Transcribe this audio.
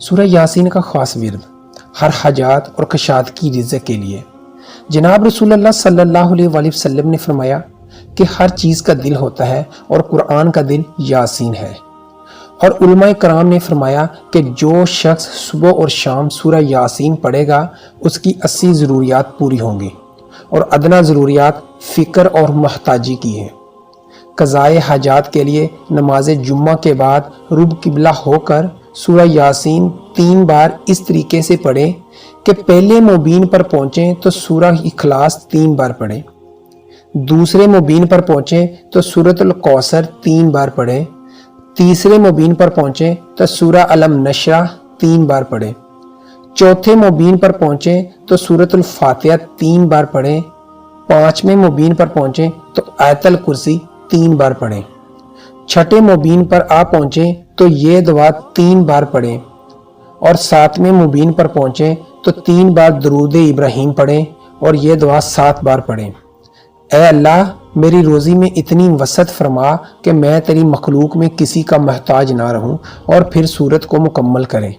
سورہ یاسین کا خاص ورد ہر حاجات اور کشاد کی رزق کے لیے۔ جناب رسول اللہ صلی اللہ علیہ وآلہ وسلم نے فرمایا کہ ہر چیز کا دل ہوتا ہے اور قرآن کا دل یاسین ہے۔ اور علماء کرام نے فرمایا کہ جو شخص صبح اور شام سورہ یاسین پڑھے گا اس کی 80 ضروریات پوری ہوں گی، اور ادنا ضروریات فکر اور محتاجی کی ہیں۔ قضائے حاجات کے لیے نماز جمعہ کے بعد رب قبلہ ہو کر سورہ یاسین 3 بار اس طریقے سے پڑھیں کہ پہلے مبین پر پہنچیں تو سورہ اخلاص 3 بار پڑھیں، دوسرے مبین پر پہنچیں تو سورۃ الکوثر 3 بار پڑھیں، تیسرے مبین پر پہنچیں تو سورہ علم نشرہ 3 بار پڑھیں، چوتھے مبین پر پہنچیں تو سورۃ الفاتحہ 3 بار پڑھیں، 5ویں مبین پر پہنچیں تو آیت الکرسی 3 بار پڑھیں، چھٹے مبین پر آ پہنچیں تو یہ دعا 3 بار پڑھیں، اور 7ویں مبین پر پہنچیں تو 3 بار درود ابراہیم پڑھیں اور یہ دعا 7 بار پڑھیں۔ اے اللہ میری روزی میں اتنی وسعت فرما کہ میں تیری مخلوق میں کسی کا محتاج نہ رہوں، اور پھر سورت کو مکمل کریں۔